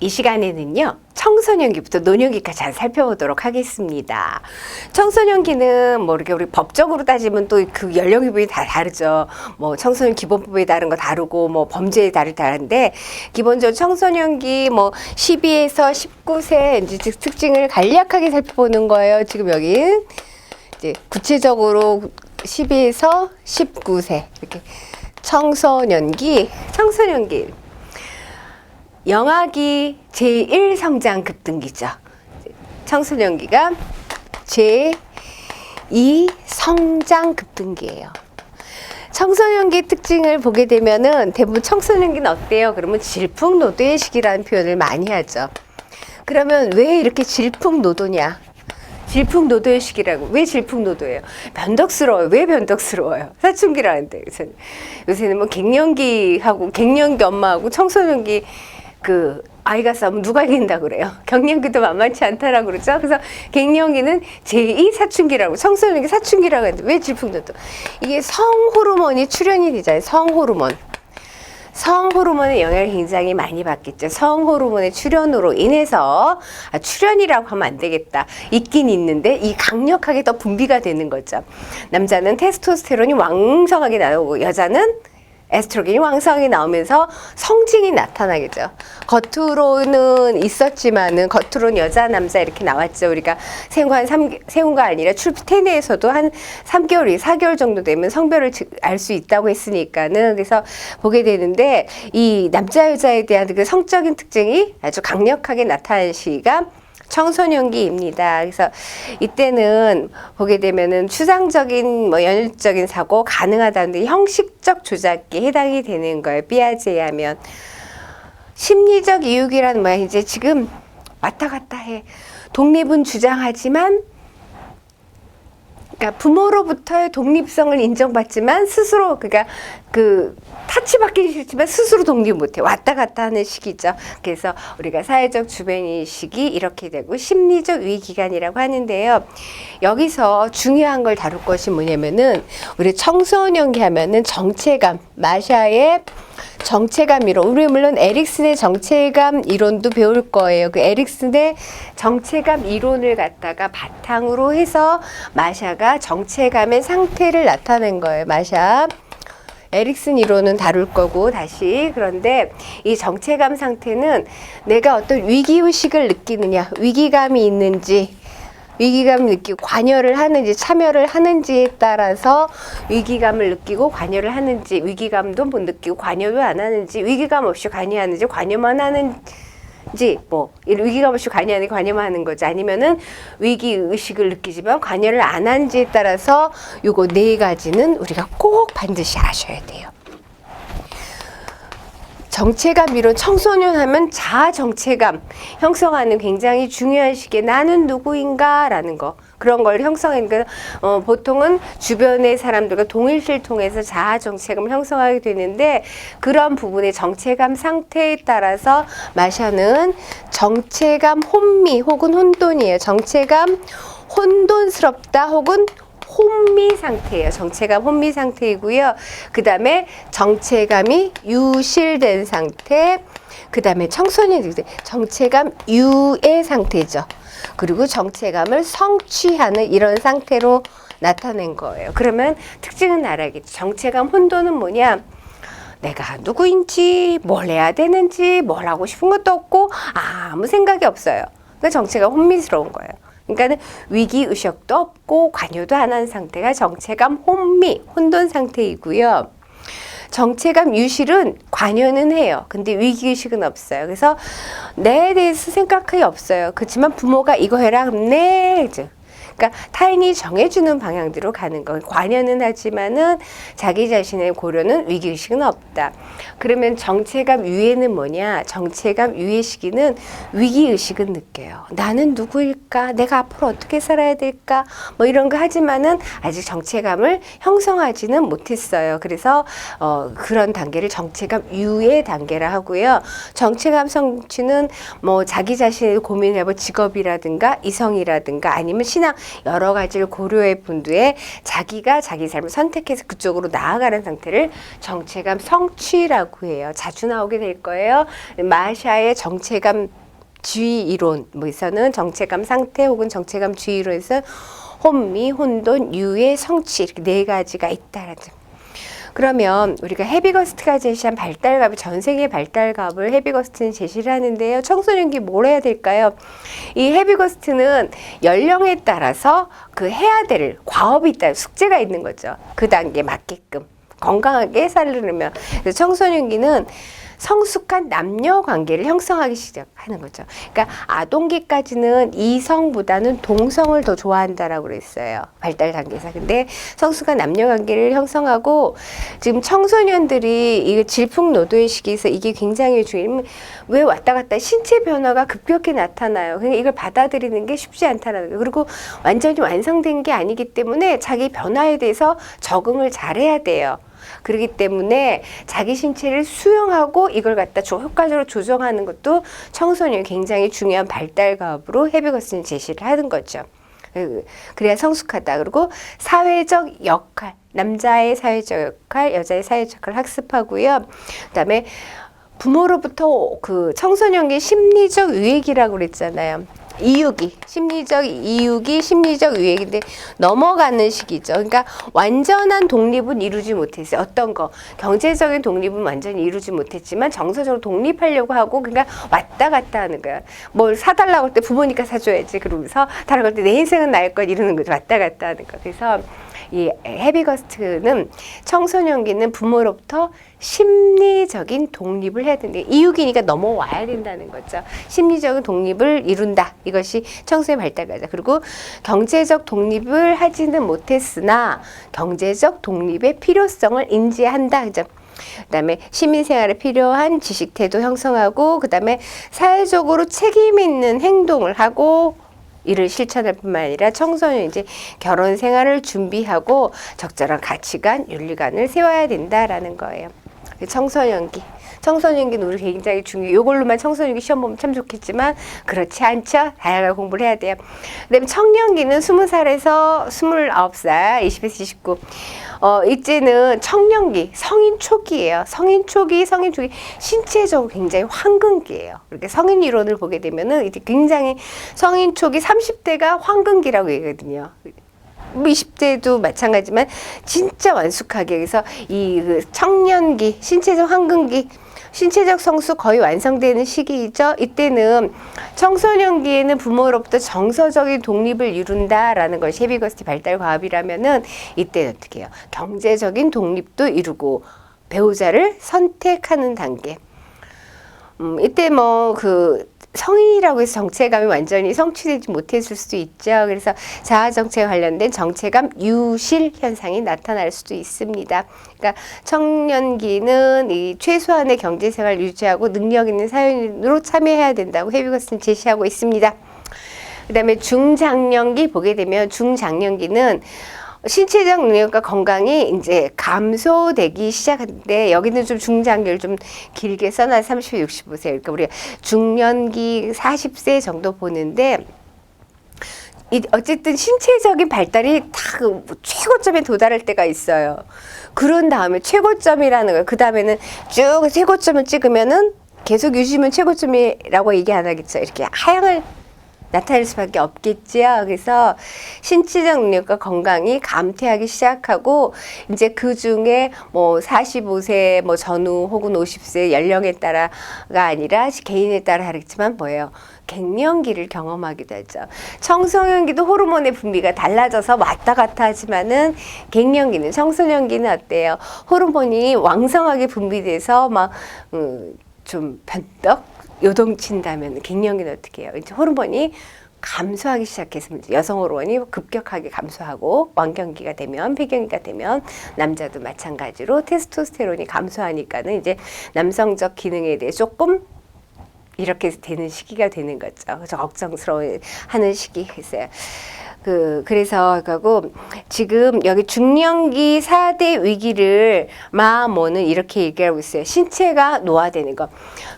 이 시간에는요, 청소년기부터 노년기까지 잘 살펴보도록 하겠습니다. 청소년기는 뭐 이렇게 우리 법적으로 따지면 또 그 연령 기분이 다 다르죠. 뭐 청소년 기본법에 따른 거 다르고 뭐 범죄에 다른데 기본적으로 청소년기 뭐 12에서 19세 이제 특징을 간략하게 살펴보는 거예요. 지금 여기 이제 구체적으로 12에서 19세 이렇게 청소년기. 영아기 제1 성장 급등기죠. 청소년기가 제2 성장 급등기예요. 청소년기 특징을 보게 되면은 대부분 청소년기는 어때요? 그러면 질풍노도의 시기라는 표현을 많이 하죠. 그러면 왜 이렇게 질풍노도냐? 질풍노도의 시기라고. 왜 질풍노도예요? 변덕스러워요. 왜 변덕스러워요? 사춘기라는데. 요새는 뭐 갱년기하고 갱년기 엄마하고 청소년기 그 아이가 싸우면 누가 이긴다 그래요. 갱년기도 만만치 않다라고 그러죠. 그래서 갱년기는 제2 사춘기라고, 청소년기 사춘기라고 하는데 왜 질풍노도? 이게 성호르몬이 출현이 되잖아요. 성호르몬의 영향을 굉장히 많이 받겠죠. 성호르몬의 출현으로 인해서, 출현이라고 하면 안 되겠다. 있긴 있는데 이 강력하게 더 분비가 되는 거죠. 남자는 테스토스테론이 왕성하게 나오고 여자는 에스트로겐이 왕성하게 나오면서 성징이 나타나겠죠. 겉으로는 있었지만은 겉으로는 여자 남자 이렇게 나왔죠. 우리가 생후가 아니라 태내에서도 한 3개월, 4개월 정도 되면 성별을 알 수 있다고 했으니까는 그래서 보게 되는데 이 남자 여자에 대한 그 성적인 특징이 아주 강력하게 나타나는 시기가 청소년기입니다. 그래서 이때는 보게 되면은 추상적인 뭐 연율적인 사고 가능하다는데 형식적 조작기에 해당이 되는 거예요. 삐아제에 하면. 심리적 이유기라는 뭐야? 이제 지금 왔다 갔다 해. 독립은 주장하지만 그러니까 부모로부터의 독립성을 인정받지만 스스로 그러니까 그 타치받기 싫지만 스스로 독립 못해. 왔다 갔다 하는 시기죠. 그래서 우리가 사회적 주변인식이 이렇게 되고 심리적 위기기간이라고 하는데요. 여기서 중요한 걸 다룰 것이 뭐냐면은 우리 청소년기 하면은 정체감, 마샤의 정체감 이론. 우리 물론 에릭슨의 정체감 이론도 배울 거예요. 그 에릭슨의 정체감 이론을 갖다가 바탕으로 해서 마샤가 정체감의 상태를 나타낸 거예요. 마샤. 에릭슨 이론은 다룰 거고 다시. 그런데 이 정체감 상태는 내가 어떤 위기의식을 느끼느냐, 위기감이 있는지, 위기감을 느끼고 관여를 하는지 참여를 하는지에 따라서 위기감을 느끼고 관여를 하는지, 위기감도 못 느끼고 관여도 안 하는지, 위기감 없이 관여하는지 관여만 하는지, 뭐 위기감 없이 관여하는 관여만 하는 거지, 아니면은 위기 의식을 느끼지만 관여를 안 하는지에 따라서 요거 네 가지는 우리가 꼭 반드시 아셔야 돼요. 정체감 이론, 청소년 하면 자아 정체감 형성하는 굉장히 중요한 시기에 나는 누구인가 라는 거, 그런 걸 형성하니까 보통은 주변의 사람들과 동일시를 통해서 자아 정체감을 형성하게 되는데 그런 부분의 정체감 상태에 따라서 마샤는 정체감 혼미 혹은 혼돈이에요. 정체감 혼돈스럽다 혹은 혼미 상태예요. 정체감 혼미 상태이고요. 그 다음에 정체감이 유실된 상태, 그 다음에 청소년이 정체감 유의 상태죠. 그리고 정체감을 성취하는 이런 상태로 나타낸 거예요. 그러면 특징은 알아야겠죠. 정체감 혼돈은 뭐냐? 내가 누구인지, 뭘 해야 되는지, 뭘 하고 싶은 것도 없고 아무 생각이 없어요. 그러니까 정체감 혼미스러운 거예요. 그러니까 위기의식도 없고 관여도 안 하는 상태가 정체감 혼미, 혼돈 상태이고요. 정체감 유실은 관여는 해요. 근데 위기의식은 없어요. 그래서 내에 대해서 생각이 없어요. 그렇지만 부모가 이거 해라 그럼 네. 그러니까 타인이 정해주는 방향대로 가는 거. 관여는 하지만은 자기 자신의 고려는 위기의식은 없다. 그러면 정체감 유예는 뭐냐? 정체감 유예 시기는 위기의식은 느껴요. 나는 누구일까? 내가 앞으로 어떻게 살아야 될까? 뭐 이런 거 하지만은 아직 정체감을 형성하지는 못했어요. 그래서 그런 단계를 정체감 유예 단계라 하고요. 정체감 성취는 뭐 자기 자신의 고민을 해볼 직업이라든가 이성이라든가 아니면 신앙, 여러 가지를 고려해 본 뒤에 자기가 자기 삶을 선택해서 그쪽으로 나아가는 상태를 정체감 성취라고 해요. 자주 나오게 될 거예요. 마샤의 정체감 주의 이론, 뭐에서는 정체감 상태 혹은 정체감 주의 이론에서 혼미, 혼돈, 유의 성취 이렇게 네 가지가 있다라는 점. 그러면 우리가 헤비거스트가 제시한 발달갑을 전 세계 발달갑을 헤비거스트는 제시를 하는데요. 청소년기 뭘 해야 될까요? 이 헤비거스트는 연령에 따라서 그 해야 될 과업이 있다, 숙제가 있는 거죠. 그 단계에 맞게끔 건강하게 살려면. 그래서 청소년기는 성숙한 남녀 관계를 형성하기 시작하는 거죠. 그러니까 아동기까지는 이성보다는 동성을 더 좋아한다라고 그랬어요. 발달 단계에서. 근데 성숙한 남녀 관계를 형성하고 지금 청소년들이 이 질풍노도의 시기에서 이게 굉장히 중요해요. 왜 왔다 갔다 신체 변화가 급격히 나타나요. 그러니까 이걸 받아들이는 게 쉽지 않다는 거예요. 그리고 완전히 완성된 게 아니기 때문에 자기 변화에 대해서 적응을 잘해야 돼요. 그렇기 때문에 자기 신체를 수용하고 이걸 갖다 효과적으로 조정하는 것도 청소년이 굉장히 중요한 발달과업으로 헤비거스는 제시를 하는 거죠. 그래야 성숙하다. 그리고 사회적 역할, 남자의 사회적 역할, 여자의 사회적 역할을 학습하고요. 그다음에 부모로부터 그 청소년기 심리적 유예기라고 그랬잖아요. 이유기, 심리적 이유기, 심리적 유예기인데 넘어가는 시기죠. 그러니까 완전한 독립은 이루지 못했어요. 어떤 거 경제적인 독립은 완전히 이루지 못했지만 정서적으로 독립하려고 하고 그러니까 왔다 갔다 하는 거야. 뭘 사달라고 할 때 부모니까 사줘야지 그러면서 다른 걸 때 내 인생은 나을 것 이러는 거죠. 왔다 갔다 하는 거. 그래서 이 헤비거스트는 청소년기는 부모로부터 심리적인 독립을 해야 되는데 이유기니까 넘어와야 된다는 거죠. 심리적인 독립을 이룬다. 이것이 청소년 발달과죠. 그리고 경제적 독립을 하지는 못했으나 경제적 독립의 필요성을 인지한다. 그죠? 그다음에 시민생활에 필요한 지식 태도 형성하고 그다음에 사회적으로 책임 있는 행동을 하고 이를 실천할 뿐만 아니라 청소년 이제 결혼 생활을 준비하고 적절한 가치관, 윤리관을 세워야 된다라는 거예요. 청소년기는 우리 굉장히 중요해요. 이걸로만 청소년기 시험 보면 참 좋겠지만 그렇지 않죠. 다양한 공부를 해야 돼요. 그다음에 청년기는 20살에서 29살, 20에서 29. 이때는 청년기, 성인 초기예요. 성인 초기 신체적으로 굉장히 황금기예요. 이렇게 성인 이론을 보게 되면은 이제 굉장히 성인 초기 30대가 황금기라고 얘기하거든요. 20대도 마찬가지지만 진짜 완숙하게 그래서 이 청년기, 신체적 황금기, 신체적 성수 거의 완성되는 시기이죠. 이때는 청소년기에는 부모로부터 정서적인 독립을 이룬다라는 것이 헤비거스트 발달 과업이라면은 이때는 어떻게 해요? 경제적인 독립도 이루고 배우자를 선택하는 단계. 이때 성인이라고 해서 정체감이 완전히 성취되지 못했을 수도 있죠. 그래서 자아정체에 관련된 정체감 유실 현상이 나타날 수도 있습니다. 그러니까 청년기는 이 최소한의 경제생활 유지하고 능력 있는 사회인으로 참여해야 된다고 헤비거스는 제시하고 있습니다. 그 다음에 중장년기 보게 되면 중장년기는 신체적 능력과 건강이 이제 감소되기 시작하는데 여기는 좀 중장기를 좀 길게 써놔 30세, 65세. 그러니까 우리가 중년기 40세 정도 보는데 어쨌든 신체적인 발달이 다 최고점에 도달할 때가 있어요. 그런 다음에 최고점이라는 거예요. 그 다음에는 쭉 최고점을 찍으면은 계속 유지면 최고점이라고 얘기 안 하겠죠. 이렇게 하향을 나타날 수밖에 없겠지요. 그래서 신체적 능력과 건강이 감퇴하기 시작하고 이제 그 중에 45세 전후 혹은 50세 연령에 따라가 아니라 개인에 따라 다르겠지만 뭐예요? 갱년기를 경험하기도 하죠. 청소년기도 호르몬의 분비가 달라져서 왔다 갔다 하지만은 갱년기는 청소년기는 어때요? 호르몬이 왕성하게 분비돼서 좀 변덕 요동친다면 갱년기는 어떻게 해요? 이제 호르몬이 감소하기 시작했으면 여성 호르몬이 급격하게 감소하고 완경기가 되면 폐경기가 되면 남자도 마찬가지로 테스토스테론이 감소하니까는 이제 남성적 기능에 대해 조금 이렇게 되는 시기가 되는 거죠. 그래서 걱정스러워하는 시기였어요. 그래서 지금 여기 중년기 4대 위기를 마모는 이렇게 얘기하고 있어요. 신체가 노화되는 거.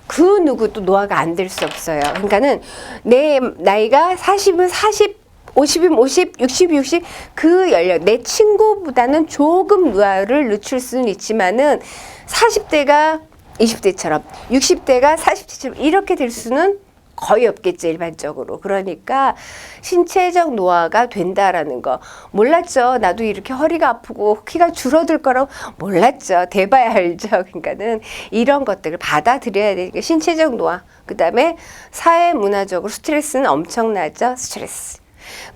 그 누구도 노화가 안 될 수 없어요. 그러니까는 내 나이가 40은 40 50이면 50, 60, 60, 그 연령, 내 친구보다는 조금 노화를 늦출 수는 있지만은 40대가 20대처럼, 60대가 40대처럼 이렇게 될 수는 거의 없겠죠, 일반적으로. 그러니까 신체적 노화가 된다라는 거 몰랐죠. 나도 이렇게 허리가 아프고 키가 줄어들 거라고 몰랐죠. 돼봐야 알죠. 그러니까는 이런 것들을 받아들여야 되니까 신체적 노화, 그 다음에 사회 문화적으로 스트레스는 엄청나죠. 스트레스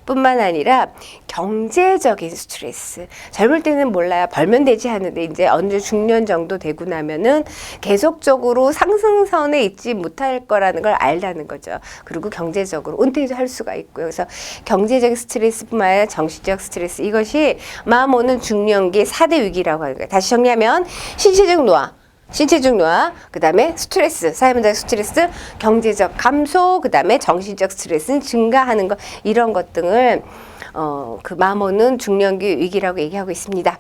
뿐만 아니라 경제적인 스트레스. 젊을 때는 몰라요. 벌면 되지 하는데 이제 어느 중년 정도 되고 나면은 계속적으로 상승선에 있지 못할 거라는 걸 알다는 거죠. 그리고 경제적으로 은퇴도 할 수가 있고요. 그래서 경제적 스트레스뿐만 아니라 정신적 스트레스, 이것이 마음 오는 중년기 4대 위기라고 하는 거예요. 다시 정리하면 신체적 노화, 그 다음에 스트레스, 사회문화적 스트레스, 경제적 감소, 그 다음에 정신적 스트레스는 증가하는 것, 이런 것 등을 그 마음 오는 중년기 위기라고 얘기하고 있습니다.